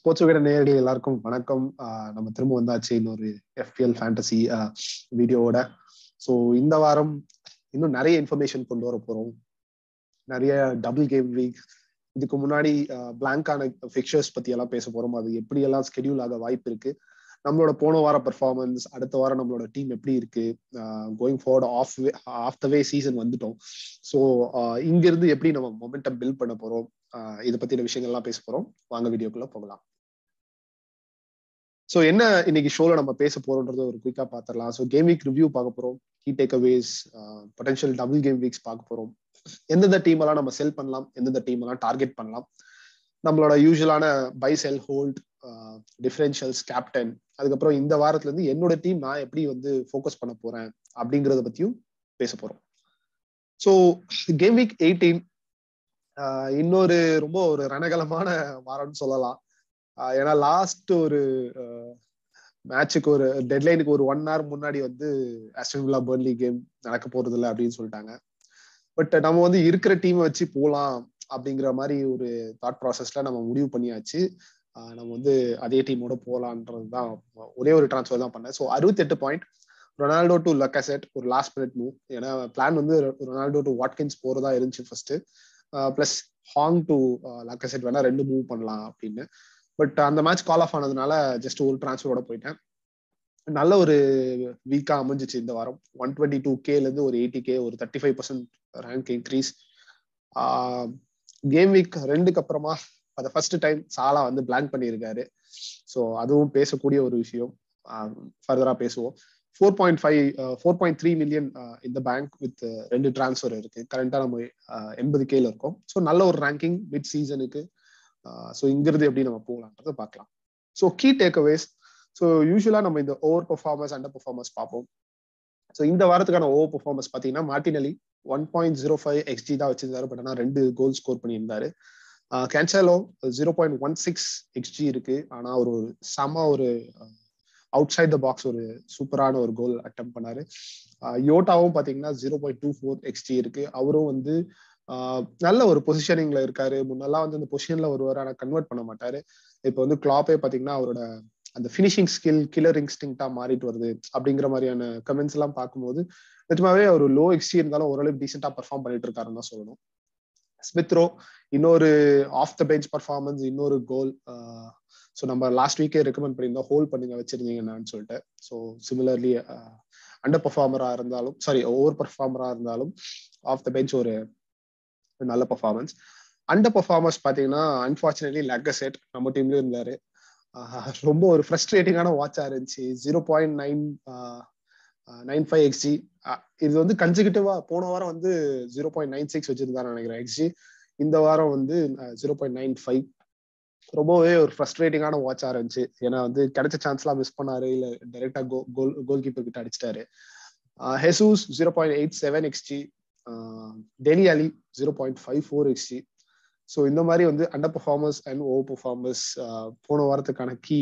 Sports Vikatan நேயர்கள் எல்லாருக்கும் வணக்கம். நம்ம திரும்ப வந்தாச்சு இன்னொரு FPL ஃபேண்டசி வீடியோவோட. ஸோ இந்த வாரம் இன்னும் நிறைய இன்ஃபர்மேஷன் கொண்டு வர போறோம். நிறைய டபுள் கேம் வீக், இதுக்கு முன்னாடி பிளாங்கான ஃபிக்சர்ஸ் பத்தி எல்லாம் பேச போறோம். அது எப்படி எல்லாம் ஸ்கெடியூல் ஆக வாய்ப்பு இருக்கு, நம்மளோட போன வார பெர்ஃபார்மன்ஸ், அடுத்த வாரம் நம்மளோட டீம் எப்படி இருக்கு, going forward of the way season வந்துட்டோம். ஸோ இங்கிருந்து எப்படி நம்ம மொமெண்டம் பில்ட் பண்ண போறோம், இதை பத்தின விஷயங்கள்லாம் பேச போறோம். வாங்க வீடியோக்குள்ள போகலாம். ஸோ என்ன இன்னைக்கு ஷோல நம்ம பேச போறோம்ன்றத ஒரு குயிக்கா பார்த்துடலாம். ஸோ கேம் வீக் ரிவ்யூ பார்க்க போறோம், key takeaways, potential double game weeks பார்க்க போறோம். எந்தெந்த டீம் எல்லாம் நம்ம செல் பண்ணலாம், எந்தெந்த டீம் எல்லாம் டார்கெட் பண்ணலாம், நம்மளோட யூஸ்வலான buy sell hold, differentials, captain, அதுக்கப்புறம் இந்த வாரத்துல இருந்து என்னோட டீம் நான் எப்படி வந்து ஃபோக்கஸ் பண்ண போறேன் அப்படிங்கறத பத்தியும் பேச போறோம். ஸோ கேம் வீக் 18 இன்னொரு ரொம்ப ஒரு ரணகலமான வாரம்னு சொல்லலாம். ஏன்னா லாஸ்ட் ஒரு மேட்சுக்கு ஒரு டெட்லைனுக்கு ஒரு 1 hour முன்னாடி வந்து ஆஸ்டன் வில்லா பர்ன்லி கேம் நடக்க போறது இல்லை அப்படின்னு சொல்லிட்டாங்க. பட் நம்ம வந்து இருக்கிற டீமை வச்சு போகலாம் அப்படிங்கிற மாதிரி ஒரு தாட் ப்ராசஸ்ல நம்ம முடிவு பண்ணியாச்சு. நம்ம வந்து அதே டீமோட போகலான்றது தான் ஒரே ஒரு டிரான்ஸ்ஃபர் தான் பண்ணேன். So 68 point, Ronaldo to Lacazette, ஒரு லாஸ்ட் மினிட் மூவ். ஏன்னா பிளான் வந்து ரொனால்டோ டு வாட்கின்ஸ் போறதா இருந்துச்சு first, plus Hwang to Lacazette வேணா 2 மூவ் பண்ணலாம் அப்படின்னு. பட் அந்த மேட்ச் கால் ஆஃப் ஆனதுனால ஜஸ்ட் ஒரு டிரான்ஸ்ஃபரோட போயிட்டேன். நல்ல ஒரு வீக்கா அமைஞ்சிச்சு இந்த வாரம். 122K இருந்து ஒரு 80K, ஒரு 35% ரேங்க் இன்க்ரீஸ். கேம் வீக் 2க்கு அப்புறமா அதை ஃபர்ஸ்ட் டைம் சாலா வந்து பிளாங்க் பண்ணியிருக்காரு. ஸோ அதுவும் பேசக்கூடிய ஒரு விஷயம், ஃபர்தரா பேசுவோம். 4.3 மில்லியன் இந்த பேங்க் வித் 2 டிரான்ஸ்ஃபர் இருக்கு. கரண்டா நம்ம 80K இருக்கோம். ஸோ நல்ல ஒரு ரேங்கிங் மிட் சீசனுக்கு. ஸோ இங்கிருந்து எப்படி நம்ம போகலான்றதை பார்க்கலாம். So key takeaways. ஸோ யூஸ்வலா நம்ம இந்த ஓவர் பெர்ஃபார்மன்ஸ், அண்டர் பெர்ஃபார்மன்ஸ் பார்ப்போம். ஸோ இந்த வாரத்துக்கான ஓவர் பெர்ஃபார்மன்ஸ் பார்த்தீங்கன்னா, மார்டினெல்லி 1.05 XG தான் வச்சிருந்தாரு. பட் ஆனால் 2 கோல் ஸ்கோர் பண்ணியிருந்தாரு. கேன்சலோ 0.16 XG இருக்கு. ஆனா ஒரு செம ஒரு அவுட் சைட் த பாக்ஸ் ஒரு சூப்பரான ஒரு கோல் அட்டம் பண்ணாரு. யோட்டாவும் பாத்தீங்கன்னா 0.24 XG இருக்கு. அவரும் வந்து நல்ல ஒரு பொசிஷனிங்ல இருக்காரு. முன்னெல்லாம் வந்து இந்த பொசிஷன்ல ஒருவர் ஆனா கன்வெர்ட் பண்ண மாட்டாரு. இப்போ வந்து கிளாப்பே பாத்தீங்கன்னா அவரோட அந்த ஃபினிஷிங் ஸ்கில் கில்லர் இன்ஸ்டிங்டா மாறிட்டு வருது அப்படிங்கிற மாதிரியான கமெண்ட்ஸ் எல்லாம் பார்க்கும்போது நிஜமாவே ஒரு லோ XG இருந்தாலும் ஓரளவு டீசெண்டா பெர்ஃபார்ம் பண்ணிட்டு இருக்காருன்னு தான் சொல்லணும். ஸ்மித்ரோ இன்னொரு ஆஃப் த பெஞ்ச் பர்ஃபார்மன்ஸ், இன்னொரு கோல். ஸோ நம்ம லாஸ்ட் வீக்கே ரெக்கமெண்ட் பண்ணியிருந்தோம், ஹோல்ட் பண்ணுங்க வச்சிருந்தீங்கன்னு சொல்லிட்டு. ஸோ சிமிலர்லி அண்டர் பர்ஃபார்மரா இருந்தாலும், சாரி ஓவர் பர்ஃபார்மரா இருந்தாலும் ஆஃப் த பெஞ்ச் ஒரு நல்ல பர்ஃபார்மன்ஸ். அண்டர் பர்ஃபார்மன்ஸ் பார்த்தீங்கன்னா அன்பார்ச்சுனேட்லி லக்கசெட் நம்ம டீம்லயும் இருந்தாரு. ரொம்ப ஒரு ஃப்ரஸ்ட்ரேட்டிங்கான வாட்சா இருந்துச்சு. 0.95 XG. இது வந்து கன்சிகூட்டிவா போன வாரம் வந்து 0.96 வச்சிருந்தாரு நினைக்கிறேன் XG. இந்த வாரம் வந்து 0.95. ரொம்பவே ஒரு ஃப்ரஸ்ட்ரேட்டிங்கான வாட்சா இருந்துச்சு. ஏன்னா வந்து கிடைச்ச சான்ஸ்லாம் மிஸ் பண்ணாரு, இல்ல டைரக்டா கோல் கீப்பர் கிட்ட அடிச்சிட்டாரு. ஹெசூஸ் 0.87 XG, டெலி அலி 0.54 XG. ஸோ இந்த மாதிரி வந்து under performers and over performers போன வாரத்துக்கான கீ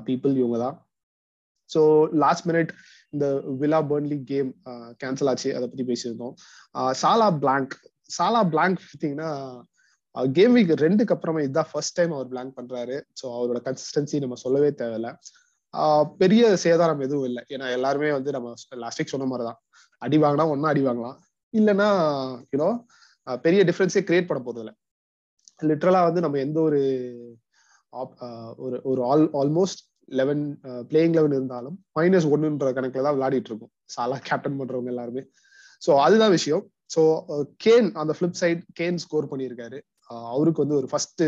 பீப்புள் இவங்க தான். ஸோ லாஸ்ட் மினிட் இந்த வில்லா பர்ன்லி கேம் கேன்சல் ஆச்சு, அதை பத்தி பேசியிருந்தோம். சாலா பிளாங்க் பார்த்தீங்கன்னா கேம் வீக் 2க்கு அப்புறமா இதுதான் ஃபர்ஸ்ட் டைம் அவர் பிளாங்க் பண்றாரு. ஸோ அவரோட கன்சிஸ்டன்சி நம்ம சொல்லவே தேவையில்லை. பெரிய சேதாரம் எதுவும் இல்லை. ஏன்னா எல்லாருமே வந்து நம்ம லாஸ்ட் வீக் சொன்ன மாதிரிதான், அடி வாங்கினா ஒன்னா அடி வாங்கலாம், இல்லைன்னா யூனோ பெரிய டிஃபரன்ஸே கிரியேட் பண்ண போறது இல்லை. லிட்டரலா வந்து நம்ம எந்த ஒரு ஆல்மோஸ்ட் 11 பிளேயிங் 11 இருந்தாலும் -1ன்ற கணக்குல தான் விளையாடிட்டு இருக்கும் சாலா கேப்டன் பண்றவங்க எல்லாருமே. ஸோ அதுதான் விஷயம். ஸோ கேன் அந்த ஃபிளிப் சைட் கேன் ஸ்கோர் பண்ணியிருக்காரு. அவருக்கு வந்து ஒரு ஃபர்ஸ்ட்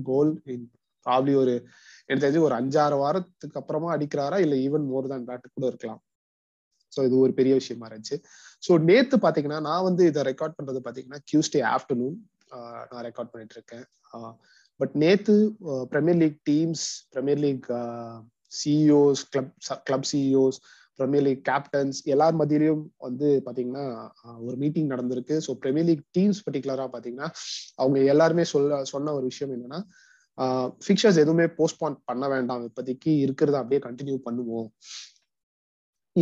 கோல் ப்ராப்ளி ஒரு எனக்கு தெரிஞ்சு ஒரு 5-6 வாரத்துக்கு அப்புறமா அடிக்கிறாரா, இல்லை ஈவன் மோர் தேன் தட் கூட இருக்கலாம். ஸோ இது ஒரு பெரிய விஷயமா இருந்துச்சு. ஸோ நேத்து பாத்தீங்கன்னா நான் வந்து இதை ரெக்கார்ட் பண்றது பாத்தீங்கன்னா டியூஸ்டே ஆஃப்டர்நூன் நான் ரெக்கார்ட் பண்ணிட்டு இருக்கேன். பட் நேத்து Premier League teams, Premier League CEOs, club CEOs, Premier League captains எல்லார் மத்தியிலையும் வந்து பாத்தீங்கன்னா ஒரு மீட்டிங் நடந்திருக்கு. ஸோ பிரீமியர் லீக் டீம்ஸ் பர்டிகுலரா பாத்தீங்கன்னா அவங்க எல்லாருமே சொன்ன ஒரு விஷயம் என்னன்னா, ஃபிக்சர்ஸ் எதுவுமே போஸ்ட்போன் பண்ண வேண்டாம், இப்போதைக்கு இருக்கிறத அப்படியே கண்டினியூ பண்ணுவோம்.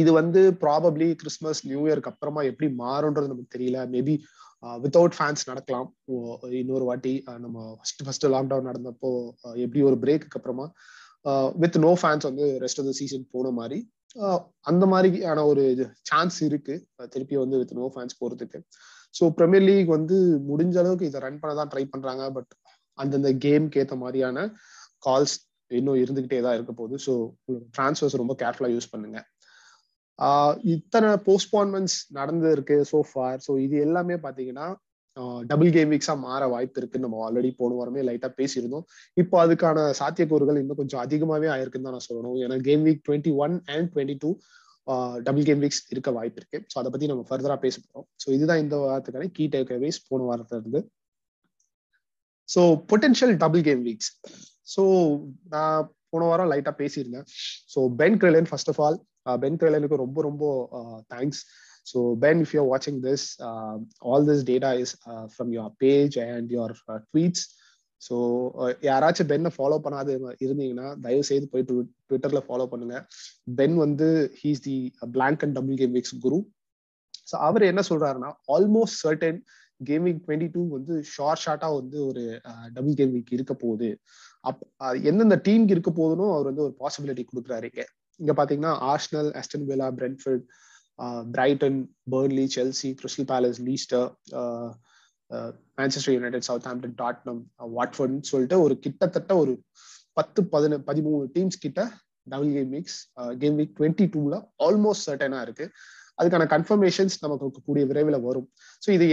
இது வந்து ப்ராபப்ளி கிறிஸ்மஸ் நியூ இயர்க்கு அப்புறமா எப்படி மாறும்ன்றது நமக்கு தெரியல. மேபி வித்தவுட் ஃபேன்ஸ் நடக்கலாம் இன்னொரு வாட்டி. நம்ம ஃபர்ஸ்ட் லாக்டவுன் நடந்தப்போ எப்படி ஒரு பிரேக்கு அப்புறமா வித் நோ ஃபேன்ஸ் வந்து ரெஸ்ட் ஆஃப் த சீசன் போன மாதிரி அந்த மாதிரியான ஒரு சான்ஸ் இருக்கு திருப்பி வந்து வித் நோ ஃபேன்ஸ் போறதுக்கு. ஸோ பிரீமியர் லீக் வந்து முடிஞ்ச அளவுக்கு இதை ரன் பண்ண தான் ட்ரை பண்றாங்க. பட் அந்தந்த கேம்க்கு ஏற்ற மாதிரியான கால்ஸ் இன்னும் இருந்துகிட்டே தான் இருக்க போகுது. ஸோ ட்ரான்ஸ்ஃபர்ஸ் ரொம்ப கேர்ஃபுல்லா யூஸ் பண்ணுங்க. இத்தனை போஸ்ட்பான்மெண்ட்ஸ் நடந்து இருக்கு சோ ஃபார். ஸோ இது எல்லாமே பாத்தீங்கன்னா டபுள் கேம் வீக்ஸா மாற வாய்ப்பு இருக்குன்னு நம்ம ஆல்ரெடி போன வாரமே லைட்டா பேசியிருந்தோம். இப்போ அதுக்கான சாத்தியக்கூறுகள் இன்னும் கொஞ்சம் அதிகமாவே ஆயிருக்குன்னு தான் நான் சொல்லணும். ஏன்னா game week 21 and 22 double game weeks இருக்க வாய்ப்பு இருக்கு. ஸோ அதை பத்தி நம்ம ஃபர்தரா பேச போறோம். ஸோ இதுதான் இந்த வாரத்துக்கான கீ டேக்அவேஸ் போன வாரத்துல இருந்து. So potential double game weeks. So நான் போன வாரம் லைட்டா பேசியிருந்தேன். So Ben Crellin, first of all Ben கிரெலனுக்கு ரொம்ப ரொம்ப thanks. So Ben, if you're watching this, all this data is from your page and your tweets. So யாராச்சும் பென்னை follow பண்ணாது இருந்தீங்கன்னா தயவு செய்து போயிட்டு ட்விட்டர்ல ஃபாலோ பண்ணுங்க. பென் வந்து he's the blank and double game weeks guru. So அவர் என்ன சொல்றாருன்னா ஆல்மோஸ்ட் சர்டன் கேம் வீக் 22 வந்து ஷார்ட்டா வந்து ஒரு டபுள் கேம் வீக் இருக்க போகுது. எந்தெந்த டீமுக்கு இருக்க போகுதுன்னு அவர் வந்து ஒரு பாசிபிலிட்டி கொடுக்குறாரு. இங்க பாத்தீங்கன்னா Arsenal, Aston Villa, Brentford, Brighton, Burnley, Chelsea, Crystal Palace, Leicester, Manchester United, Southampton, Tottenham, வாட்ஃபோர்ட்னு சொல்லிட்டு ஒரு கிட்டத்தட்ட ஒரு 10-13 டீம்ஸ் கிட்ட double game weeks game week 22ல ஆல்மோஸ்ட் சர்டனா இருக்கு. அதுக்கான கன்ஃபர்மேஷன்ஸ் நமக்கு கூடிய விரைவில் வரும். ஸோ இது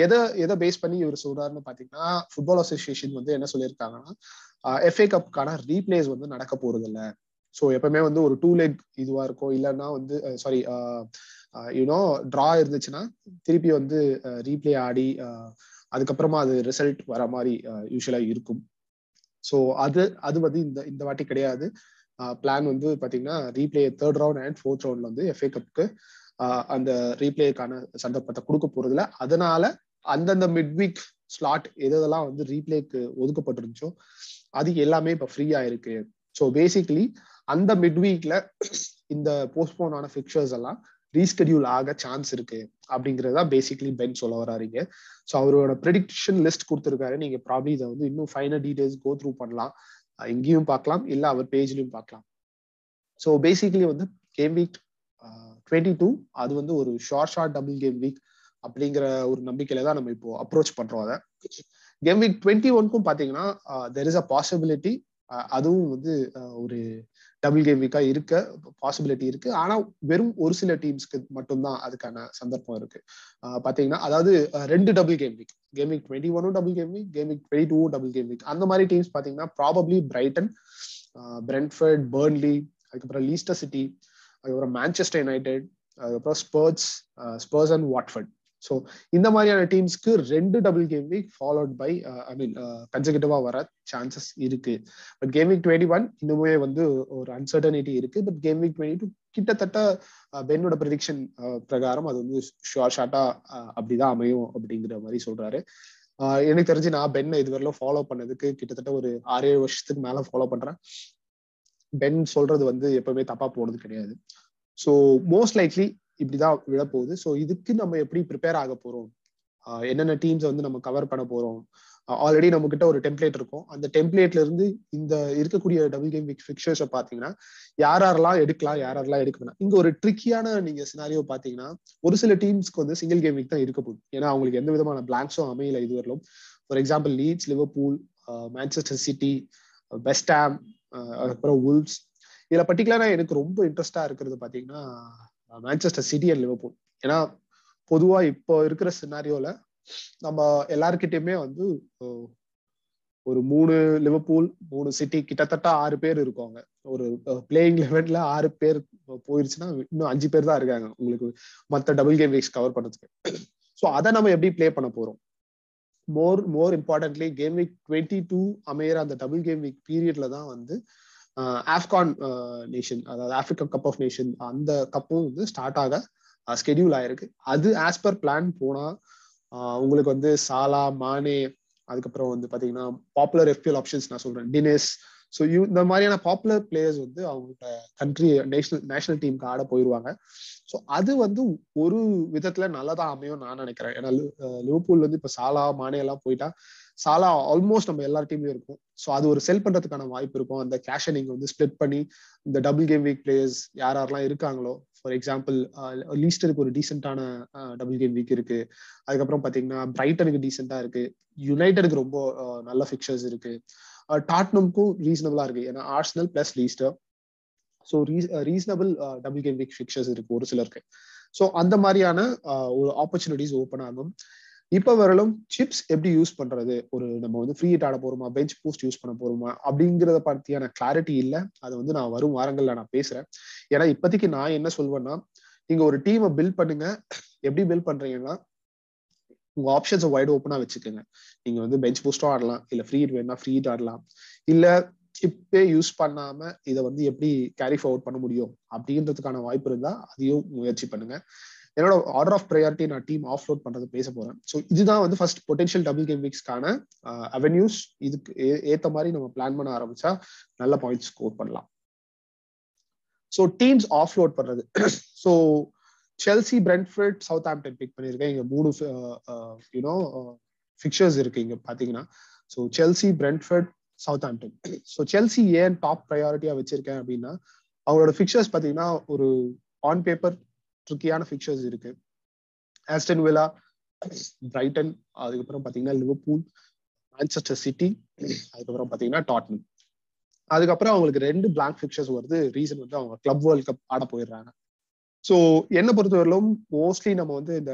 எதை பேஸ் பண்ணி இவர் சொல்றாருன்னு பாத்தீங்கன்னா, ஃபுட்பால் அசோசியேஷன் வந்து என்ன சொல்லியிருக்காங்கன்னா, FA கப்கான ரீப்ளேஸ் வந்து நடக்க போறது இல்லை. ஸோ எப்பவுமே வந்து ஒரு 2 லெக் இதுவா இருக்கும், இல்லைன்னா வந்து சாரி டிரா இருந்துச்சுன்னா திருப்பி வந்து ரீப்ளே ஆடி அதுக்கப்புறமா அது ரிசல்ட் வர மாதிரி யூஸ்வலா இருக்கும். ஸோ அது வந்து இந்த வாட்டி கிடையாது. பிளான் வந்து பாத்தீங்கன்னா replay 3rd round and 4th ரவுண்ட்ல வந்து FA கப்க்கு அந்த ரீப்ளேக்கான சந்தர்ப்பத்தை கொடுக்க போறதுல. அதனால அந்தந்த மிட் வீக் ஸ்லாட் எதெல்லாம் வந்து ரீப்ளேக்கு ஒதுக்கப்பட்டிருந்துச்சோ அது எல்லாமே இப்ப ஃப்ரீயா இருக்கு. ஸோ பேசிக்கலி அந்த மிட் வீக்ல இந்த போஸ்ட்போன் ஆன ஃபிக்சர்ஸ் எல்லாம் ரீஸ்கெடியூல் ஆக சான்ஸ் இருக்கு அப்படிங்கறதா பேசிக்கலி பென் சொல்ல வராருங்க. ஸோ அவரோட ப்ரெடிக்ஷன் லிஸ்ட் கொடுத்துருக்காரு. நீங்க ப்ராப்ளி இதை வந்து இன்னும் ஃபைனல் டீடைல்ஸ் கோ த்ரூ பண்ணலாம், இங்கேயும் பார்க்கலாம், இல்ல அவர் பேஜ்லயும் பார்க்கலாம். ஸோ பேசிக்கலி வந்து கேம் வீக் 22 அது வந்து ஒரு ஷார்ட் டபுள் கேம் வீக் அப்படிங்கிற ஒரு நம்பிக்கையில தான் நம்ம இப்போ அப்ரோச் பண்றோம். அதை கேம் வீக் 21க்கும் பாத்தீங்கன்னா தெர் இஸ் அ பாசிபிலிட்டி, அதுவும் வந்து ஒரு டபுள் கேம் வீக்கா இருக்க பாசிபிலிட்டி இருக்கு. ஆனா வெறும் ஒரு சில டீம்ஸ்க்கு மட்டும்தான் அதுக்கான சந்தர்ப்பம் இருக்கு. பாத்தீங்கன்னா அதாவது 2 double game week, game week 21 double game week, game week 22 double game week. அந்த மாதிரி டீம்ஸ் பாத்தீங்கன்னா ப்ராபப்ளி பிரைட்டன், பிரென்ட்ஃபோர்ட், பர்ன்லி, அதுக்கப்புறம் லீஸ்டர் சிட்டி, அதுக்கப்புறம் மான்செஸ்டர் யுனைடெட், அதுக்கப்புறம் ஸ்பர்ஸ் அண்ட் வாட்ஃபோர்ட். ஸோ இந்த மாதிரியான டீம்ஸ்க்கு 2 double game week followed by கன்செக்யூட்டிவா வர சான்சஸ் இருக்கு. பட் கேம் வீக் 21 இன்னுமே வந்து ஒரு அன்சர்டனிட்டி இருக்கு. பட் கேம் வீக் 22 கிட்டத்தட்ட பென்னோட ப்ரெடிக்ஷன் பிரகாரம் அது வந்து ஷார்ட்டா அப்படிதான் அமையும் அப்படிங்கிற மாதிரி சொல்றாரு. எனக்கு தெரிஞ்சு நான் பென்னை இதுவரையிலும் ஃபாலோ பண்ணதுக்கு கிட்டத்தட்ட ஒரு 6-7 வருஷத்துக்கு மேல ஃபாலோ பண்றேன். பென் சொல்றது வந்து எப்பவுமே தப்பா போனது கிடையாது. ஸோ மோஸ்ட் லைக்லி இப்படிதான் விழப்போகுது. ஸோ இதுக்கு நம்ம எப்படி ப்ரிப்பேர் ஆக போறோம், என்னென்ன டீம்ஸ் வந்து நம்ம கவர் பண்ண போறோம், ஆல்ரெடி நம்ம கிட்ட ஒரு டெம்ப்ளேட் இருக்கும். அந்த டெம்ப்ளேட்ல இருந்து இந்த இருக்கக்கூடிய டபுள் கேம் வீக் ஃபிக்சர்ஸை பாத்தீங்கன்னா யாரெல்லாம் எடுக்கலாம், யாரெல்லாம் எடுக்க வேணாம். இங்க ஒரு ட்ரிக்கியான நீங்க சினாரியோ பாத்தீங்கன்னா, ஒரு சில டீம்ஸ்க்கு வந்து சிங்கிள் கேம் வீக் தான் இருக்க போகுது. ஏன்னா அவங்களுக்கு எந்த விதமான பிளாங்க்ஸும் அமையல இது வரலும். For example Leeds, Liverpool, Manchester City, West Ham, அதுக்கப்புறம் வுல்வ்ஸ். இதுல பர்டிகுலரா எனக்கு ரொம்ப இன்ட்ரெஸ்டா இருக்கிறது பாத்தீங்கன்னா மான்செஸ்டர் சிட்டி அண்ட் லிவர்பூல். ஏன்னா பொதுவா இப்போ இருக்கிற சினாரியோல நம்ம எல்லாருக்கிட்டையுமே வந்து ஒரு 3 லிவர்பூல், 3 சிட்டி, கிட்டத்தட்ட 6 பேர் இருக்காங்க. ஒரு பிளேயிங் லெவன்ல 6 பேர் போயிருச்சுன்னா இன்னும் 5 பேர் தான் இருக்காங்க உங்களுக்கு மற்ற டபுள் கேம் வீக்ஸ் கவர் பண்றதுக்கு. ஸோ அதை நம்ம எப்படி பிளே பண்ண போறோம்? மோர் இம்பார்ட்டன்ட்லி கேம் வீக் 22 அமையிற அந்த டபுள் கேம் வீக் பீரியட்ல தான் வந்து ஆப்கான் நேஷன், அதாவது ஆப்பிரிக்கன் கப் ஆஃப் நேஷன், அந்த கப்பும் வந்து ஸ்டார்ட் ஆக ஸ்கெடியூல் ஆயிருக்கு. அது ஆஸ் பர் பிளான் போனா உங்களுக்கு வந்து சாலா, மானே, அதுக்கப்புறம் வந்து பாத்தீங்கன்னா பாப்புலர் FPL ஆப்ஷன்ஸ் நான் சொல்றேன், டினேஸ், ஸோ இந்த மாதிரியான பாப்புலர் பிளேயர்ஸ் வந்து அவங்களோட கண்ட்ரி நேஷனல் டீமுக்கு ஆட போயிடுவாங்க. ஸோ அது வந்து ஒரு விதத்துல நல்லதா அமையும் நான் நினைக்கிறேன். ஏன்னா லிவர்பூல் வந்து இப்ப சாலா மானே எல்லாம் போயிட்டா சாலா ஆல்மோஸ்ட் நம்ம எல்லா டீம்லயும் இருக்கும். ஸோ அது ஒரு செல் பண்றதுக்கான வாய்ப்பு இருக்கும். அந்த கேஷை நீங்க வந்து ஸ்பிளிட் பண்ணி இந்த டபுள் கேம் வீக் பிளேயர்ஸ் யாரெல்லாம் இருக்காங்களோ, ஃபார் எக்ஸாம்பிள் லீஸ்டருக்கு ஒரு டீசென்டான டபுள் கேம் வீக் இருக்கு. அதுக்கப்புறம் பாத்தீங்கன்னா பிரைட்டனுக்கு டீசென்டா இருக்கு. யுனைடெடுக்கு ரொம்ப நல்ல ஃபிக்சர்ஸ் இருக்கு. டாட்னம்க்கும் ரீசனபிளா இருக்கு. ஏன்னா Arsenal plus Lister. So reasonable double game week fixtures இருக்கு ஒரு சிலருக்கு. ஸோ அந்த மாதிரியான ஒரு ஆப்பர்ச்சுனிட்டிஸ் ஓப்பன் ஆகும். இப்ப வரலும் சிப்ஸ் எப்படி யூஸ் பண்றது, ஒரு நம்ம வந்து ஃப்ரீ ஹிட் ஆட போறோமா, பெஞ்ச் பூஸ்ட் யூஸ் பண்ண போறோமா அப்படிங்கிறத பத்தியான கிளாரிட்டி இல்ல. அது வந்து நான் வரும் வாரங்கள்ல நான் பேசுறேன். ஏன்னா இப்போதைக்கு நான் என்ன சொல்வேன்னா, நீங்க ஒரு டீமை பில்ட் பண்ணுங்க. எப்படி பில்ட் பண்றீங்கன்னா, உங்க ஆப்ஷன்ஸை வைட் ஓப்பனா வச்சுக்கோங்க. நீங்க வந்து பெஞ்ச் பூஸ்டும் ஆடலாம், இல்ல ஃப்ரீ ஹிட் வேணா ஃப்ரீ ஹிட் ஆடலாம், இல்ல சிப்பே யூஸ் பண்ணாம இதை வந்து எப்படி கேரி ஃபார்வர்ட் பண்ண முடியும் அப்படின்றதுக்கான வாய்ப்பு இருந்தா அதையும் முயற்சி பண்ணுங்க. என்னோட ஆர்டர் ஆஃப் ப்ரையாரிட்டி நான் டீம் ஆஃப்லோட் பண்றது பேச போறேன். ஸோ இதுதான் வந்து ஃபர்ஸ்ட் பொட்டன்ஷியல் டபுள் கேம் வீக்ஸ்க்கான அவென்யூஸ். இதுக்கு ஏத்த மாதிரி நம்ம பிளான் பண்ண ஆரம்பிச்சா நல்ல பாயிண்ட்ஸ் ஸ்கோர் பண்ணலாம். ஸோ டீம்ஸ் ஆஃப்லோட் பண்றது. So Chelsea, Brentford, Southampton pick பண்ணியிருக்கேன். இங்க 3 ஃபிக்சர்ஸ் இருக்கு இங்க பாத்தீங்கன்னா. So Chelsea, Brentford, Southampton. So Chelsea ஏன் டாப் ப்ரையாரிட்டியா வச்சிருக்கேன் அப்படின்னா, அவங்களோட ஃபிக்சர்ஸ் பாத்தீங்கன்னா ஒரு ஆன் பேப்பர் ட்ரிக்கியான ஃபிக்சர்ஸ் இருக்கு. ஆஸ்டன் வில்லா, பிரைட்டன், அதுக்கப்புறம் பாத்தீங்கன்னா லிவர்பூல், மான்செஸ்டர் சிட்டி, அதுக்கப்புறம் பாத்தீங்கன்னா டாட்னம். அதுக்கப்புறம் அவங்களுக்கு 2 பிளாங்க் ஃபிக்சர்ஸ் வருது. ரீசன் வந்து அவங்க கிளப் வேர்ல்ட் கப் ஆட போயிடுறாங்க. ஸோ என்ன பொறுத்தவரையிலும் மோஸ்ட்லி நம்ம வந்து இந்த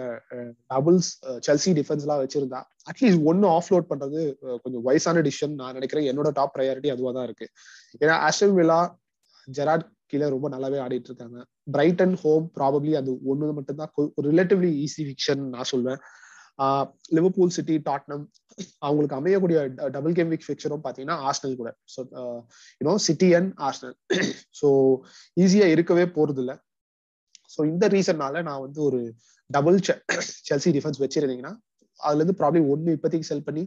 டபுள்ஸ் செல்சி டிஃபென்ஸ் எல்லாம் வச்சிருந்தா அட்லீஸ்ட் ஒன்னு ஆஃப்லோட் பண்றது கொஞ்சம் வயசான டிசிஷன் நான் நினைக்கிறேன். என்னோட டாப் ப்ரையாரிட்டி அதுவா தான் இருக்கு. ஏன்னா ஆஸ்டன் வில்லா, ஜெரார்ட் கீழே ரொம்ப நல்லாவே ஆடிட்டு இருக்காங்க. பிரைட்டன் ஹோம் ப்ராபப்ளி அது ஒன்று மட்டும்தான் ரிலேட்டிவ்லி ஈஸி ஃபிக்ஷன் நான் சொல்வேன். லிவர்பூல், சிட்டி, டாட்னம் அவங்களுக்கு அமையக்கூடிய டபுள் கேம் வீக் ஃபிக்சரும் பாத்தீங்கன்னா ஆர்சனல் கூட. So city and Arsenal. So ஈஸியா இருக்கவே போறது இல்லை. ஸோ இந்த ரீசன்னால நான் வந்து ஒரு டபுள் செல்சி டிஃபென்ஸ் வச்சிருந்தீங்கன்னா அதுல இருந்து ப்ராப்ளி ஒன்னு இப்போதைக்கு செல் பண்ணி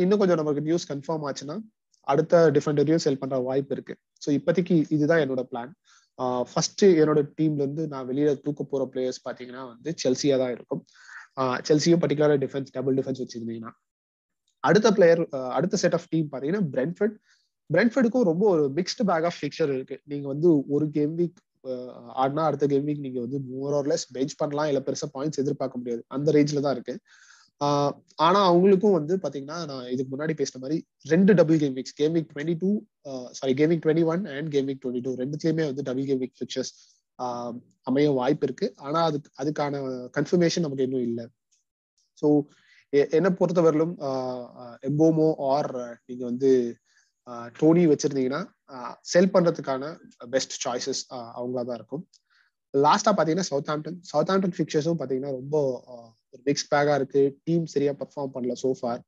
இன்னும் கொஞ்சம் நமக்கு நியூஸ் கன்ஃபார்ம் ஆச்சுன்னா அடுத்த டிஃபெண்டரையும் செல் பண்ற வாய்ப்பு இருக்கு. ஸோ இப்போதைக்கு இதுதான் என்னோட பிளான். ஃபர்ஸ்ட் என்னோட டீம்ல இருந்து நான் வெளியில தூக்க போற பிளேயர்ஸ் பாத்தீங்கன்னா வந்து செல்சியா தான் இருக்கும். செல்சியும் பர்டிகுலர் டிஃபென்ஸ் டபுள் டிஃபென்ஸ் வச்சிருந்தீங்கன்னா அடுத்த பிளேயர் அடுத்த செட் ஆஃப் டீம் பாத்தீங்கன்னா பிரென்ட்ஃபோர்ட். பிரென்ட்ஃபோர்டுக்கும் ரொம்ப ஒரு மிக்ஸ்டு பேக் ஆஃப் ஃபிக்சர் இருக்கு. நீங்க வந்து ஒரு கேம் வீக் ஆடினா அடுத்த கேம் வீக் நீங்க வந்து மோர் ஆர் லெஸ் பெஞ்ச் பண்ணலாம், இல்ல பெருசா பாயிண்ட்ஸ் எதிர்பார்க்க முடியாது. அந்த ரேஞ்ச்ல தான் இருக்கு. ஆனா அவங்களுக்கும் வந்து பாத்தீங்கன்னா நான் இதுக்கு முன்னாடி பேசின மாதிரி 2 double game weeks, game week 22 game week 21 and game week 22 ரெண்டுத்துலயுமே வந்து டபுள் கேம் வீக் ஃபிக்சர்ஸ் அமைய வாய்ப்பு இருக்கு. ஆனா அதுக்கான கன்ஃபர்மேஷன் நமக்கு இன்னும் இல்லை. ஸோ என்ன பொறுத்தவரையிலும் எம்போமோ ஆர் நீங்க வந்து டோனி வச்சிருந்தீங்கன்னா செல் பண்றதுக்கான பெஸ்ட் சாய்ஸஸ் அவங்களா தான் இருக்கும். லாஸ்டா பாத்தீங்கன்னா சவுத்ஹாம்ப்டன் ஃபிக்சர்ஸும் பாத்தீங்கன்னா ரொம்ப ஒரு மிக்ஸ் பேக்கா இருக்கு. டீம் சரியா பெர்ஃபார்ம் பண்ணல சோஃபார்.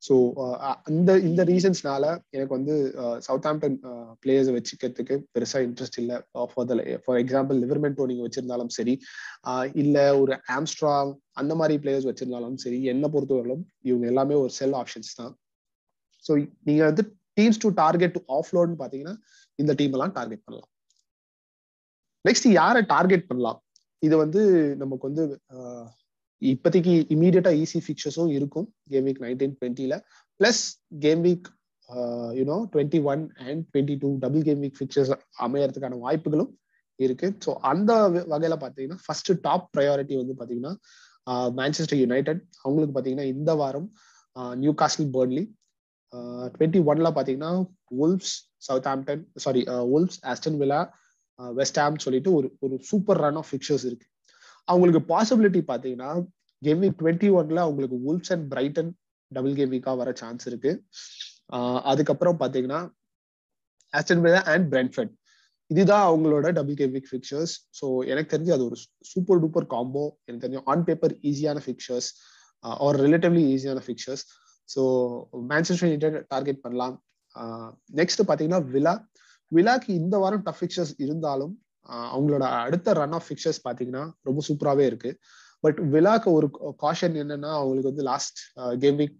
ஸோ இந்த ரீசன்ஸ்னால எனக்கு வந்து சவுத்ஹாம்ப்டன் பிளேயர்ஸை வச்சுக்கிறதுக்கு பெருசா இன்ட்ரெஸ்ட் இல்லை. ஃபார் எக்ஸாம்பிள் லிவர்மென்டோ நீங்க வச்சிருந்தாலும் சரி, இல்ல ஒரு ஆம்ஸ்ட்ராங் அந்த மாதிரி பிளேயர்ஸ் வச்சிருந்தாலும் சரி, என்ன பொறுத்தவரையிலும் இவங்க எல்லாமே ஒரு செல் ஆப்ஷன்ஸ் தான். ஸோ நீங்க வந்து டீம்ஸ் டு டார்கெட் டு ஆஃப்லோட்னு பாத்தீங்கன்னா இந்த டீம் எல்லாம் டார்கெட் பண்ணலாம். நெக்ஸ்ட் யாரை டார்கெட் பண்ணலாம்? இது வந்து நமக்கு வந்து இப்போதைக்கு இமீடியட்டா ஈஸி ஃபிக்சர்ஸும் இருக்கும் game week 19-20 plus game week 21 and 22 double game week fixtures அமையறதுக்கான வாய்ப்புகளும் இருக்கு. ஸோ அந்த வகையில பாத்தீங்கன்னா ஃபர்ஸ்ட் டாப் ப்ரையாரிட்டி வந்து பாத்தீங்கன்னா மான்செஸ்டர் யுனைடெட். அவங்களுக்கு பாத்தீங்கன்னா இந்த வாரம் நியூ காஸ்டில், பர்ன்லி. 21 பாத்தீங்கன்னா Wolves, Southampton, Wolves, Aston villa, West Ham சொல்லிட்டு ஒரு சூப்பர் ரன் ஆஃப் ஃபிக்சர்ஸ் இருக்கு. அவங்களுக்கு பாசிபிலிட்டி பாத்தீங்கன்னா கேம் வீக் 21 அவங்களுக்கு Wolves and Brighton double game வீக்கா வர சான்ஸ் இருக்கு. அதுக்கப்புறம் பாத்தீங்கன்னா ஆஸ்டன் வில்லா அண்ட் பிரென்ட்ஃபோர்ட், இதுதான் அவங்களோட double game week fixtures. So எனக்கு தெரிஞ்சு அது ஒரு சூப்பர் டூப்பர் காம்போ. எனக்கு தெரிஞ்சு ஆன் பேப்பர் ஈஸியான ஃபிக்சர்ஸ் ஆர் ரிலேட்டிவ்லி ஈஸியான fixtures. So Manchester United target பண்ணலாம். நெக்ஸ்ட் பாத்தீங்கன்னா வில்லாக்கு இந்த வாரம் டஃப் ஃபிக்சர்ஸ் இருந்தாலும் அவங்களோட அடுத்த ரன் ஆஃப் ஃபிக்சர்ஸ் பாத்தீங்கன்னா ரொம்ப சூப்பராகவே இருக்கு. பட் வில்லாக்கு ஒரு காஷன் என்னன்னா அவங்களுக்கு வந்து லாஸ்ட் கேம் வீக்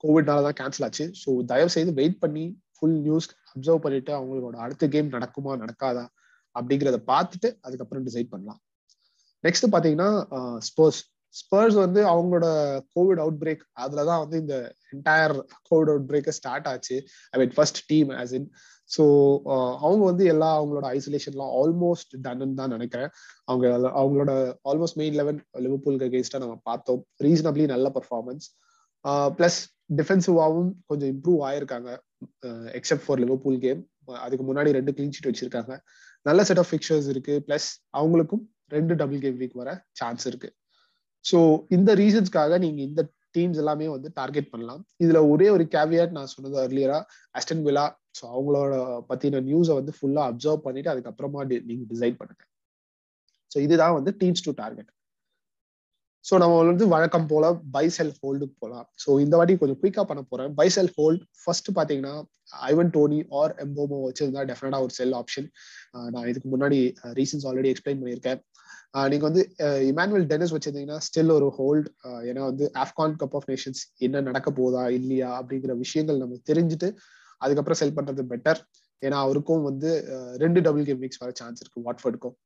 கோவிட்னால தான் கேன்சல் ஆச்சு. ஸோ தயவு செய்து வெயிட் பண்ணி ஃபுல் நியூஸ் அப்சர்வ் பண்ணிட்டு அவங்களோட அடுத்த கேம் நடக்குமா நடக்காதா அப்படிங்கிறத பார்த்துட்டு அதுக்கப்புறம் டிசைட் பண்ணலாம். நெக்ஸ்ட் பாத்தீங்கன்னா ஸ்பர்ஸ் வந்து அவங்களோட கோவிட் அவுட் பிரேக் அதுலதான் வந்து இந்த entire Covid outbreak start ஆச்சு. I mean first team as in. So அவங்க வந்து எல்லா அவங்களோட ஐசோலேஷன்லாம் ஆல்மோஸ்ட் டன்னு தான் நினைக்கிறேன். அவங்களோட ஆல்மோஸ்ட் மெயின் 11 லிவர்பூலுக்கு அகேன்ஸ்டா நம்ம பார்த்தோம். ரீசனபிளி நல்ல பர்ஃபார்மன்ஸ். பிளஸ் டிஃபென்சிவாவும் கொஞ்சம் இம்ப்ரூவ் ஆயிருக்காங்க எக்ஸப்ட் ஃபார் லிவர்பூல் கேம். அதுக்கு முன்னாடி 2 கிளீன் ஷீட் வச்சிருக்காங்க. நல்ல செட் ஆஃப் ஃபிக்சர்ஸ் இருக்கு. பிளஸ் அவங்களுக்கும் 2 டபுள் கேம் வீக் வர சான்ஸ் இருக்கு. ஸோ இந்த ரீசன்ஸ்க்காக நீங்க இந்த டீம்ஸ் எல்லாமே வந்து டார்கெட் பண்ணலாம். இதுல ஒரே ஒரு கேவியட் நான் சொன்னது அர்லியரா, அஸ்டன் வில்லா. ஸோ அவங்களோட பத்தின நியூஸை வந்து ஃபுல்லா அப்சர்வ் பண்ணிட்டு அதுக்கப்புறமா நீங்க டிசைட் பண்ணுங்க. ஸோ இதுதான் வந்து டீம்ஸ் டு டார்கெட். ஸோ நம்ம வந்து வழக்கம் போல பை செல் ஹோல்டுக்கு போகலாம். ஸோ இந்த வாட்டி கொஞ்சம் குயிக்கா பண்ண போறேன். பை செல் ஹோல்ட் ஃபர்ஸ்ட் பாத்தீங்கன்னா ஐவன் டோனி ஆர் எம்போமோ வச்சிருந்தா டெஃபினட்டா ஒரு செல் ஆப்ஷன். நான் இதுக்கு முன்னாடி ரீசன்ஸ் ஆல்ரெடி எக்ஸ்பிளைன் பண்ணியிருக்கேன். நீங்க வந்து இமானுவேல் டெனிஸ் வச்சிருந்தீங்கன்னா ஸ்டில் ஒரு ஹோல்ட். ஏன்னா வந்து ஆப்கான் கப் ஆஃப் நேஷன்ஸ் என்ன நடக்க போதா இல்லையா அப்படிங்கிற விஷயங்கள் நம்ம தெரிஞ்சுட்டு அதுக்கப்புறம் செல் பண்றது பெட்டர். ஏன்னா அவருக்கும் வந்து 2 டபுள் கேம் வீக்ஸ் வர சான்ஸ் இருக்கு வாட்ஃபோர்டுக்கும்.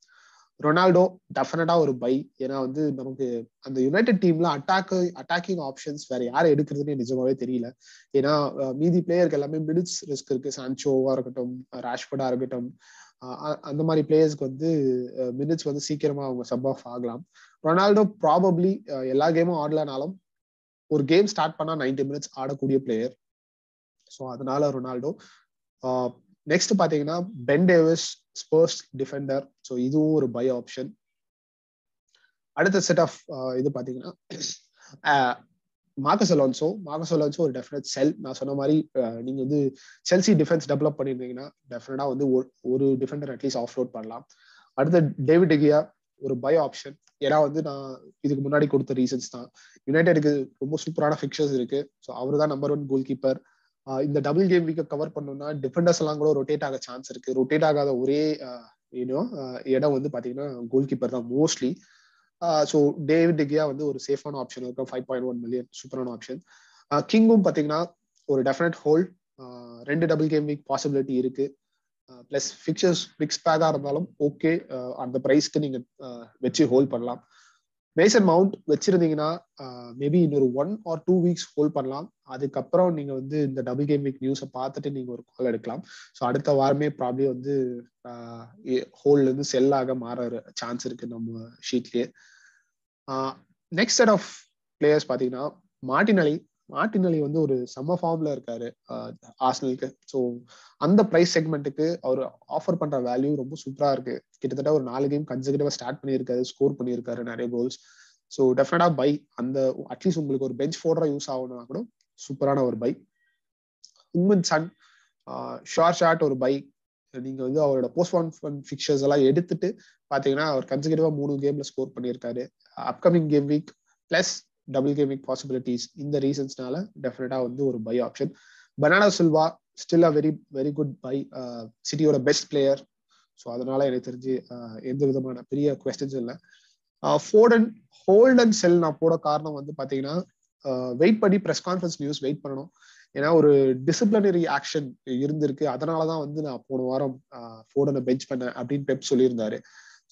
ரொனால்டோ டெஃபினட்டா ஒரு பை. ஏன்னா வந்து நமக்கு அந்த யுனைடெட் டீம்ல அட்டாக்கிங் ஆப்ஷன்ஸ் வேற யாரை எடுக்கிறதுன்னு நிஜமாவே தெரியல. ஏன்னா மீதி பிளேயருக்கு எல்லாமே மினிட்ஸ் ரிஸ்க் இருக்கு. சான்சோவா இருக்கட்டும், ராஷ்பர்டா இருக்கட்டும், அந்த மாதிரி பிளேயர்ஸ்க்கு வந்து மினிட்ஸ் வந்து சீக்கிரமா அவங்க சப் ஆஃப் ஆகலாம். ரொனால்டோ ப்ராபப்ளி எல்லா கேமும் ஆடலனாலும் ஒரு கேம் ஸ்டார்ட் பண்ணா 90 மினிட்ஸ் ஆடக்கூடிய பிளேயர். ஸோ அதனால ரொனால்டோ. நெக்ஸ்ட் பாத்தீங்கன்னா Ben Davies, Spurs defender. So இதுவும் ஒரு பை ஆப்ஷன். அடுத்த செட் ஆஃப் இது பாத்தீங்கன்னா மார்கஸ் அலோன்சோ ஒரு டெஃபினட் செல். நான் சொன்ன மாதிரி நீங்க வந்து செல்சி டிஃபென்ஸ் டெவலப் பண்ணிருந்தீங்கன்னா டெஃபினட்டா வந்து ஒரு டிஃபெண்டர் அட்லீஸ்ட் ஆஃப் லோட் பண்ணலாம். அடுத்த டேவிட் டெகியா ஒரு பை ஆப்ஷன். ஏன்னா வந்து நான் இதுக்கு முன்னாடி கொடுத்த ரீசன்ஸ் தான். யுனைடெடுக்கு ரொம்ப சூப்பரான ஃபிக்சர்ஸ் இருக்கு. ஸோ அவர் தான் நம்பர் 1 கோல் கீப்பர். இந்த டபுள் கேம் வீக்கை கவர் பண்ணோம்னா டிஃபெண்டர்ஸ் எல்லாம் கூட ரொட்டேட் ஆக சான்ஸ் இருக்கு. ரொட்டேட் ஆகாத ஒரே இடம் வந்து பாத்தீங்கன்னா கோல் கீப்பர் தான் மோஸ்ட்லி. ஸோ டேவிட் டெகியா வந்து ஒரு சேஃபான ஆப்ஷன் இருக்கும். 5.1 மில்லியன் சூப்பரான ஆப்ஷன். கிங்கும் பாத்தீங்கன்னா ஒரு definite hold. 2 double game week possibility இருக்கு. பிளஸ் ஃபிக்சர்ஸ் மிக்ஸ் பேக்கா இருந்தாலும் ஓகே, அந்த பிரைஸ்க்கு நீங்க வச்சு ஹோல்ட் பண்ணலாம். மேசன் மவுண்ட் வச்சிருந்தீங்கன்னா மேபி இன்னொரு 1 or 2 வீக்ஸ் ஹோல்ட் பண்ணலாம். அதுக்கப்புறம் நீங்க வந்து இந்த டபுள் கேம் வீக் நியூஸை பார்த்துட்டு நீங்க ஒரு கால் எடுக்கலாம். ஸோ அடுத்த வாரமே ப்ராப்ளி வந்து ஹோல்ட்ல இருந்து செல் ஆக மாற சான்ஸ் இருக்கு நம்ம ஷீட்லயே. நெக்ஸ்ட் செட் ஆஃப் பிளேயர்ஸ் பாத்தீங்கன்னா மார்டினலி வந்து ஒரு செம்ம ஃபார்ம்ல இருக்காரு ஆர்சனலுக்கு. ஸோ அந்த பிரைஸ் செக்மெண்ட்டுக்கு அவர் ஆஃபர் பண்ற வேல்யூ ரொம்ப சூப்பரா இருக்கு. கிட்டத்தட்ட ஒரு 4 கேம் கன்சர்வேட்டிவா ஸ்டார்ட் பண்ணியிருக்காரு, ஸ்கோர் பண்ணியிருக்காரு நிறைய கோல்ஸ். ஸோ டெஃபினட்டா பை. அந்த அட்லீஸ்ட் உங்களுக்கு ஒரு பெஞ்ச் ஃபோர்டரா யூஸ் ஆகணும்னா கூட சூப்பரான ஒரு பை. உமன் சன் ஷார்ட் ஒரு பை. நீங்க வந்து அவரோட போஸ்ட்பான் ஃபிக்சர்ஸ் எல்லாம் எடுத்துட்டு பாத்தீங்கன்னா அவர் கன்சர்வேட்டிவா 3 கேம்ல ஸ்கோர் பண்ணியிருக்காரு. Upcoming game week plus double game week possibilities, இந்த ரீசன்ஸ்னால டெஃபினட்டா வந்து ஒரு buy option. Bernardo Silva still a very very good buy. சிட்டியோட பெஸ்ட் பிளேயர். ஸோ அதனால எனக்கு தெரிஞ்சு எந்த விதமான பெரிய குவெஸ்டன்ஸ் இல்லை. ஃபோர்டன் ஹோல்ட் அண்ட் செல் நான் போட காரணம் வந்து பாத்தீங்கன்னா வெயிட் பண்ணி ப்ரெஸ் கான்ஃபரன்ஸ் நியூஸ் வெயிட் பண்ணணும். ஏன்னா ஒரு டிசிப்ளினரி ஆக்ஷன் இருந்திருக்கு. அதனாலதான் வந்து நான் போன வாரம் ஃபோர்டனை பெஞ்ச் பண்ணேன் அப்படின்னு பெப் சொல்லியிருந்தாரு.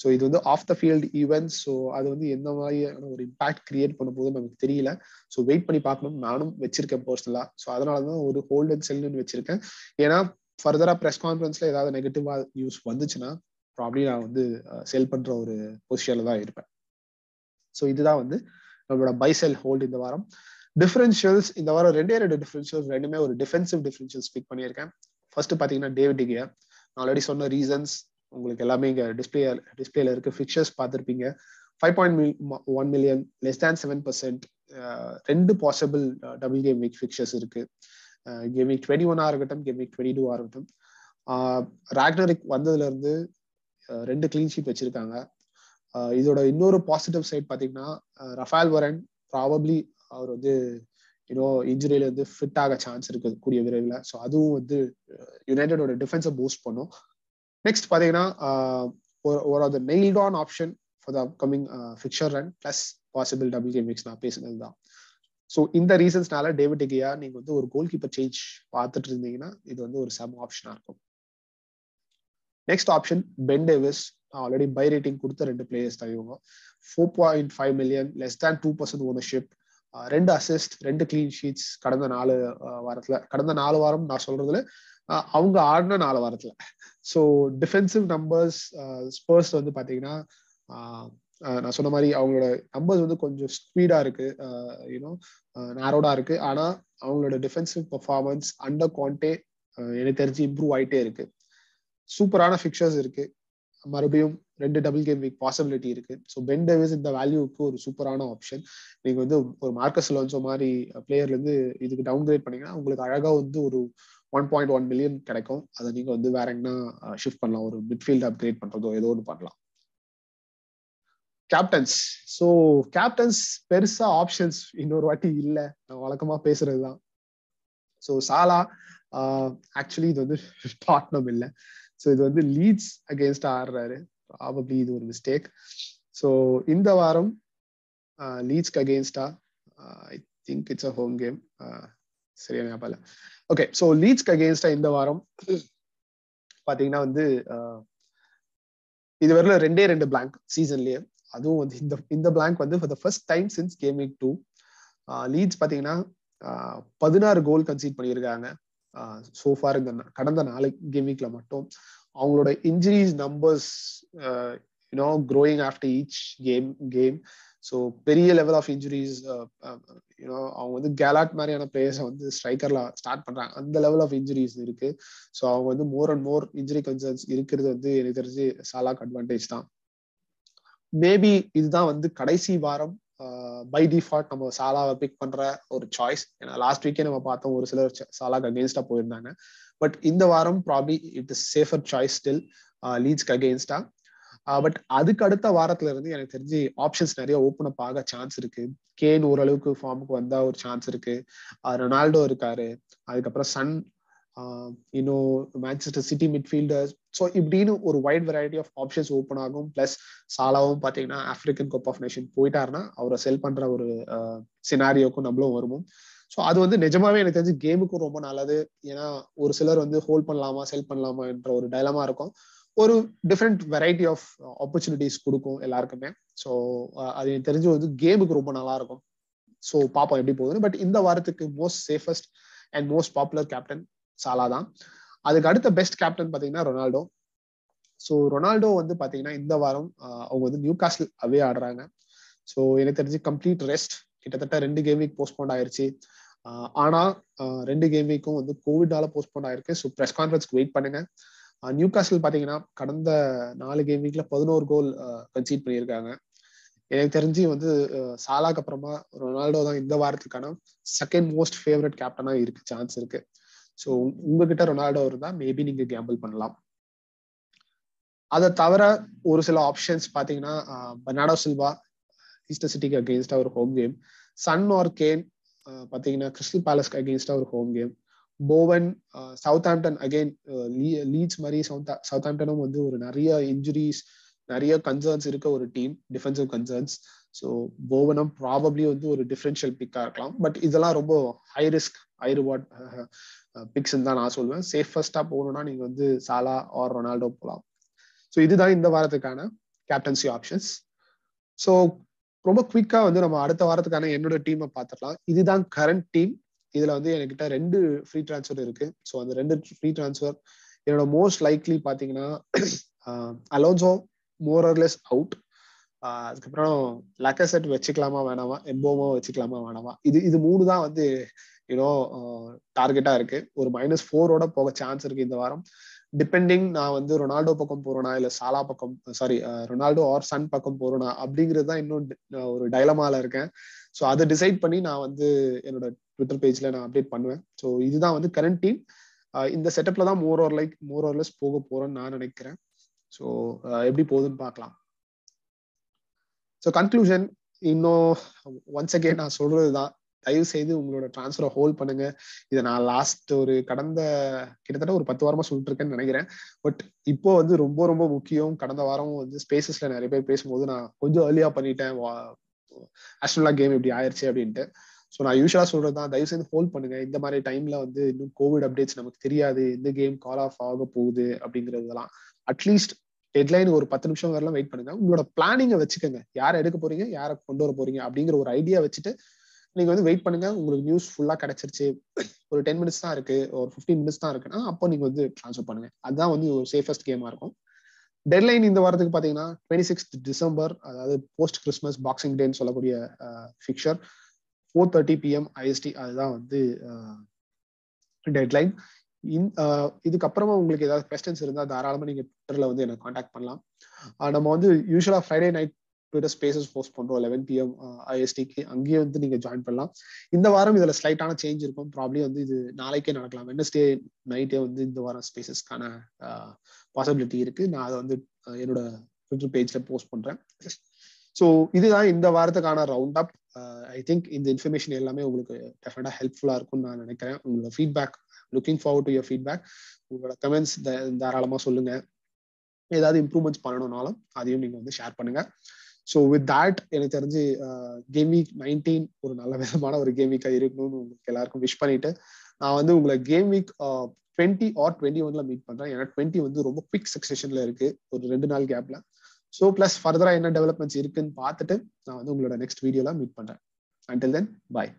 ஸோ இது வந்து off the field events. So அது வந்து எந்த மாதிரியான ஒரு இம்பாக்ட் கிரியேட் பண்ண போது நமக்கு தெரியல. ஸோ வெயிட் பண்ணி பார்க்கணும். நானும் வச்சிருக்கேன் பர்சனலா. ஸோ அதனாலதான் ஒரு ஹோல்ட் அண்ட் செல்னு வச்சிருக்கேன். ஏன்னா ஃபர்தரா ப்ரெஸ் கான்ஃபரன்ஸ்ல ஏதாவது நெகட்டிவா நியூஸ் வந்துச்சுன்னா ப்ராப்ளி நான் வந்து செல் பண்ற ஒரு பொசிஷன்ல தான் இருப்பேன். ஸோ இதுதான் வந்து நம்மளோட பை செல் ஹோல்ட் இந்த வாரம். டிஃபரன்ஷியல்ஸ் இந்த வாரம் 2 டிஃபரன்ஷியல்ஸ், ரெண்டுமே ஒரு டிஃபென்சிவ் டிஃபரன்ஷியல்ஸ் பிக் பண்ணியிருக்கேன். ஃபர்ஸ்ட் பாத்தீங்கன்னா டேவிட் டிகியா. நான் ஆல்ரெடி சொன்ன ரீசன்ஸ் உங்களுக்கு எல்லாமே இங்க டிஸ்பிளேல இருக்கு. ஃபிக்சர்ஸ் பார்த்துருப்பீங்க. 5.1 மில்லியன், லெஸ் தேன் 7%. 2 possible double game week fixtures இருக்கு. கேம் வீக் 21 இருக்கட்டும், கேம் வீக் 22 இருக்கட்டும். ராக்னரிக் வந்ததுல இருந்து 2 கிளீன் ஷீட் வச்சிருக்காங்க. இதோட இன்னொரு பாசிட்டிவ் சைட் பாத்தீங்கன்னா ரஃபேல் வரன் ப்ராபப்ளி அவர் வந்து இன்ஜுரியில இருந்து ஃபிட் ஆக சான்ஸ் இருக்கு கூடிய விரைவில். ஸோ அதுவும் வந்து யுனைடெடோட டிஃபென்ஸை பூஸ்ட் பண்ணும். நெக்ஸ்ட் பாத்தீங்கன்னா ஒரு of the nailed on option for the upcoming fixture run plus possible double game weeks நான் பேசுனது தான். ஸோ இந்த ரீசன்ஸ்னால டேவிட் டிகியா நீங்க வந்து ஒரு கோல் கீப்பர் சேஞ்ச் பார்த்துட்டு இருந்தீங்கன்னா இது வந்து ஒரு சம் ஆப்ஷனா இருக்கும். Next option Ben Davies. Already buy rating கொடுத்த 2 பிளேயர்ஸ் தான் இவங்க. 4.5 million, less than 2% ownership, 2 assist, 2 clean sheets கடந்த 4 வாரத்துல. கடந்த 4 வாரம் நான் சொல்றதுல அவங்க ஆடின 4 வாரத்துல. ஸோ டிஃபென்சிவ் நம்பர்ஸ் ஸ்பர்ஸ் வந்து பாத்தீங்கன்னா நான் சொன்ன மாதிரி அவங்களோட நம்பர்ஸ் வந்து கொஞ்சம் ஸ்பீடா இருக்கு, யூனோ நேரோடா இருக்கு. ஆனா அவங்களோட டிஃபென்சிவ் பெர்ஃபார்மன்ஸ் அண்டர் கான்டே எனக்கு தெரிஞ்சு இம்ப்ரூவ் ஆயிட்டே இருக்கு. சூப்பரான ஃபிக்சர்ஸ் இருக்கு. மறுபடியும் 2 டபுள் கேம் வீக் பாசிபிலிட்டி இருக்கு. ஸோ பென் டேவிஸ் இந்த வேல்யூக்கு ஒரு சூப்பரான ஆப்ஷன். நீங்க வந்து ஒரு மார்க்கஸ் அலோன்சோ மாதிரி பிளேயர்ல இருந்து இதுக்கு டவுன் கிரேட் பண்ணீங்கன்னா உங்களுக்கு அழகா வந்து ஒரு 1.1 மில்லியன் கிடைக்கும். அதை நீங்க வந்து வேற எங்கன்னா ஷிஃப்ட் பண்ணலாம், ஒரு மிட்ஃபீல்ட் அப்கிரேட் பண்றதோ ஏதோ ஒன்று பண்ணலாம். கேப்டன்ஸ். ஸோ கேப்டன்ஸ் பெருசா ஆப்ஷன்ஸ் இன்னொரு வாட்டி இல்லை, நான் வழக்கமா பேசுறதுதான். ஸோ சாலா ஆக்சுவலி இது வந்து டாட்னம் இல்லை. ஸோ இது வந்து லீட்ஸ் அகேன்ஸ்டா ஆடுறாரு. ப்ராபப்ளி இது ஒரு மிஸ்டேக். ஸோ இந்த வாரம் லீட்ஸ்க்கு அகேன்ஸ்டா I think it's a home game, சரியா ஞாபகம் இல்லை. ஓகே, ஸோ லீட்ஸ்க்கு அகேன்ஸ்டா இந்த வாரம் பாத்தீங்கன்னா வந்து இது வரல 2 பிளாங்க் சீசன்லயே. அதுவும் வந்து இந்த பிளாங்க் வந்து for the first time since game week 2. Leeds பாத்தீங்கன்னா 16 கோல் கன்சீட் பண்ணியிருக்காங்க சோஃபார் இந்த கடந்த 4 கேம் வீக்ல மட்டும். அவங்களோட injuries numbers you know growing after each game. So பெரிய லெவல் ஆஃப் இன்ஜுரிஸ், யூனோ அவங்க வந்து கேலாட் மாதிரியான பிளேயர்ஸை வந்து ஸ்ட்ரைக்கர்ல ஸ்டார்ட் பண்றாங்க. அந்த லெவல் ஆஃப் இன்ஜுரிஸ் இருக்கு. ஸோ அவங்க வந்து more and more injury concerns இருக்கிறது வந்து எனக்கு தெரிஞ்சு சாலாக்கு அட்வான்டேஜ் தான். மேபி இதுதான் வந்து கடைசி வாரம் பை டிஃபால்ட் நம்ம சாலாவை பிக் பண்ற ஒரு சாய்ஸ். ஏன்னா லாஸ்ட் வீக்கே நம்ம பார்த்தோம் ஒரு சிலர் சாலாக்கு அகேன்ஸ்டா போயிருந்தாங்க. பட் இந்த வாரம் probably it is safer choice still லீட்ஸ்க்கு அகேன்ஸ்டா. பட் அதுக்கு அடுத்த வாரத்துல இருந்து எனக்கு தெரிஞ்சு ஆப்ஷன்ஸ் நிறைய ஓப்பன் அப் ஆக சான்ஸ் இருக்கு. கேன் ஓரளவுக்கு ஃபார்முக்கு வந்தா ஒரு சான்ஸ் இருக்கு. ரொனால்டோ இருக்காரு, அதுக்கப்புறம் சன், இன்னும் மேன்செஸ்டர் சிட்டி மிட்ஃபீல்டர்ஸ். ஸோ இப்படின்னு ஒரு wide variety of options open ஆகும். பிளஸ் சாலாவும் பாத்தீங்கன்னா ஆப்பிரிக்கன் கப் ஆஃப் நேஷன் போயிட்டாருன்னா அவரை செல் பண்ற ஒரு சினாரியோக்கும் நம்மளும் வருவோம். ஸோ அது வந்து நிஜமாவே எனக்கு தெரிஞ்சு கேமுக்கும் ரொம்ப நல்லது. ஏன்னா ஒரு சிலர் வந்து ஹோல்ட் பண்ணலாமா செல் பண்ணலாமா என்ற ஒரு டைலமா இருக்கும். ஒரு டிஃப்ரெண்ட் வெரைட்டி ஆஃப் ஆப்பர்ச்சுனிட்டிஸ் கொடுக்கும் எல்லாருக்குமே. ஸோ அது எனக்கு தெரிஞ்சு வந்து கேமுக்கு ரொம்ப நல்லா இருக்கும். ஸோ பாப்போம் எப்படி போகுது. பட் இந்த வாரத்துக்கு most safest and most popular captain Salah தான். அதுக்கு அடுத்த பெஸ்ட் கேப்டன் பாத்தீங்கன்னா ரொனால்டோ. ஸோ ரொனால்டோ வந்து பாத்தீங்கன்னா இந்த வாரம் அவங்க வந்து நியூ காஸ்டில் அவே ஆடுறாங்க. ஸோ எனக்கு தெரிஞ்சு கம்ப்ளீட் ரெஸ்ட். கிட்டத்தட்ட 2 கேம் வீக் போஸ்ட்போன் ஆயிருச்சு. ஆனா 2 கேம் வீக்கும் வந்து கோவிட்னால போஸ்ட்போன் ஆயிருக்கு. ஸோ ப்ரெஸ் கான்ஃபரன்ஸ்க்கு வெயிட் பண்ணுங்க. நியூ காஸ்டில் பாத்தீங்கன்னா கடந்த 4 கேம் வீக்ல 11 கோல் கன்சீட் பண்ணியிருக்காங்க. எனக்கு தெரிஞ்சு வந்து சாலாக்கு அப்புறமா ரொனால்டோ தான் இந்த வாரத்துக்கான செகண்ட் மோஸ்ட் ஃபேவரட் கேப்டனா இருக்கு, சான்ஸ் இருக்கு. ஸோ உங்ககிட்ட ரொனால்டோ இருந்தா மேபி நீங்க கேம்பிள் பண்ணலாம். அதை தவிர ஒரு சில ஆப்ஷன்ஸ் பாத்தீங்கன்னா பெர்னார்டோ சில்வா ஈஸ்டர் சிட்டிக்கு அகேன்ஸ்டா ஒரு home game. Son or Kane பாத்தீங்கன்னா கிறிஸ்டல் பேலஸ்க்கு அகேன்ஸ்டா ஒரு home game. Bowen Southampton again Leeds மாதிரி சவுத் ஆம்டனும் வந்து ஒரு நிறைய இன்ஜுரிஸ் நிறைய கன்சர்ன்ஸ் இருக்க ஒரு டீம், டிஃபென்சிவ் கன்சர்ன்ஸ். ஸோ போவனும் ப்ராபப்ளி வந்து ஒரு டிஃபரன்ஷியல் பிக்கா இருக்கலாம். பட் இதெல்லாம் ரொம்ப high risk high reward picks தான் நான் சொல்லுவேன். சேஃபஸ்டா போகணும்னா நீங்க வந்து சாலா ஆர் ரொனால்டோ போகலாம். ஸோ இதுதான் இந்த வாரத்துக்கான கேப்டன்சி ஆப்ஷன்ஸ். ஸோ ரொம்ப குவிக்கா வந்து நம்ம அடுத்த வாரத்துக்கான என்னோட டீமை பார்த்துடலாம். இதுதான் கரண்ட் டீம். இதுல வந்து என்கிட்ட 2 ஃப்ரீ டிரான்ஸ்ஃபர் இருக்கு. ஸோ அந்த 2 ஃப்ரீ டிரான்ஸ்ஃபர் என்னோட மோஸ்ட் லைக்லி பாத்தீங்கன்னா Alonzo more or less out. அதுக்கப்புறம் லக்கசெட் வச்சுக்கலாமா வேணாமா, எம்போமோ வச்சுக்கலாமா வேணாமா, இது 3 தான் வந்து யூனோ டார்கெட்டா இருக்கு. ஒரு -4 போக சான்ஸ் இருக்கு இந்த வாரம். டிபெண்டிங் நான் வந்து ரொனால்டோ பக்கம் போறேனா இல்ல சாலா பக்கம், சாரி ரொனால்டோ ஆர் சன் பக்கம் போறேனா அப்படிங்கிறது தான் இன்னும் ஒரு டைலமால இருக்கேன். ஸோ அதை டிசைட் பண்ணி நான் வந்து என்னோட ட்விட்டர் பேஜ்ல நான் அப்டேட் பண்ணுவேன். ஸோ இதுதான் வந்து கரண்ட் டீம். இந்த செட்டப்ல தான் மோர் ஆர் லெஸ் போக போறேன்னு நான் நினைக்கிறேன். ஸோ எப்படி போகுதுன்னு பார்க்கலாம். ஸோ கன்க்ளூஷன் இன்னும் ஒன்ஸ் அகேன் நான் சொல்றதுதான், தயவு செய்து உங்களோட டிரான்ஸ்ஃபரை ஹோல்ட் பண்ணுங்க. இதை நான் லாஸ்ட் ஒரு கடந்த கிட்டத்தட்ட ஒரு 10 வாரமா சொல்லிட்டு இருக்கேன்னு நினைக்கிறேன். பட் இப்போ வந்து ரொம்ப ரொம்ப முக்கியம். கடந்த வாரம் வந்து ஸ்பேசஸ்ல நிறைய பேர் பேசும்போது நான் கொஞ்சம் ஏர்லியா பண்ணிட்டேன், ஆஸ்ட்ரேலியா கேம் இப்படி ஆயிடுச்சு அப்படின்ட்டு. ஸோ நான் யூஸ்வலா சொல்றதுதான், தயவு செய்து ஹோல்ட் பண்ணுங்க. இந்த மாதிரி டைம்ல வந்து இன்னும் கோவிட் அப்டேட்ஸ் நமக்கு தெரியாது, எந்த கேம் கால் ஆஃப் ஆக போகுது அப்படிங்கிறதுலாம். அட்லீஸ்ட் டெட்லைன் ஒரு 10 நிமிஷம் வரலாம் வெயிட் பண்ணுங்க. உங்களோட பிளானிங்கை வச்சுக்கோங்க, யாரை எடுக்க போறீங்க, யாரை கொண்டு வர போறீங்க அப்படிங்கிற ஒரு ஐடியா வச்சுட்டு நீங்க வந்து வெயிட் பண்ணுங்க. உங்களுக்கு நியூஸ் ஃபுல்லா கிடைச்சிருச்சு, ஒரு 10 மினிட்ஸ் தான் இருக்கு, ஒரு 15 மினிட்ஸ் தான் இருக்குன்னா அப்போ நீங்க வந்து ட்ரான்ஸ்ஃபர் பண்ணுங்க. அதுதான் வந்து ஒரு சேஃபஸ்ட் கேமா இருக்கும். டெட்லைன் இந்த வாரத்துக்கு பாத்தீங்கன்னா 26th டிசம்பர், அதாவது போஸ்ட் கிறிஸ்மஸ் பாக்ஸிங் டேன்னு சொல்லக்கூடிய ஃபிக்சர் 4:30 PM IST. அதுதான் வந்து டெட்லைன். இதுக்கப்புறமா உங்களுக்கு ஏதாவது கொஸ்டின்ஸ் இருந்தா தாராளமா நீங்க ட்விட்டர்ல வந்து என்ன காண்டாக்ட் பண்ணலாம். நம்ம வந்து யூஸ்வலா Friday night Twitter spaces post பண்றோம் 11 PM ISTக்கு. அங்கேயே வந்து நீங்க ஜாயின் பண்ணலாம். இந்த வாரம் இதுல ஸ்லைட்டான சேஞ்ச் இருக்கும். ப்ராப்ளி வந்து இது நாளைக்கே நடக்கலாம். வெட்னஸ்டே நைட்டே வந்து இந்த வாரம் ஸ்பேசஸ்க்கான பாசிபிலிட்டி இருக்கு. நான் அதை வந்து என்னோட ட்விட்டர் பேஜ்ல போஸ்ட் பண்றேன். ஸோ இதுதான் இந்த வாரத்துக்கான ரவுண்ட் அப். ஐ திங்க் இந்த இன்ஃபர்மேஷன் எல்லாமே உங்களுக்கு டெஃபினட்டா ஹெல்ப்ஃபுல்லா இருக்கும்னு நான் நினைக்கிறேன். உங்களோட feedback, looking forward to your feedback. உங்களோட கமெண்ட்ஸ் தாராளமா சொல்லுங்க. ஏதாவது இம்ப்ரூவ்மெண்ட்ஸ் பண்ணணும்னாலும் அதையும் நீங்க வந்து ஷேர் பண்ணுங்க. ஸோ வித் தேட் எனக்கு தெரிஞ்சு கேம் வீக் 19 ஒரு நல்ல விதமான ஒரு கேம் வீக்கா இருக்கணும்னு உங்களுக்கு எல்லாருக்கும் விஷ் பண்ணிட்டு, நான் வந்து உங்களை கேம் வீக் 20 or 21 மீட் பண்றேன். ஏன்னா 20 வந்து ரொம்ப குவிக் சக்சஷன்ல இருக்கு, ஒரு 2 நாள் கேப்ல. ஸோ பிளஸ் ஃபர்தரா என்ன டெவலப்மெண்ட்ஸ் இருக்குன்னு பார்த்துட்டு நான் வந்து உங்களோட நெக்ஸ்ட் வீடியோல மீட் பண்றேன். Until then, bye.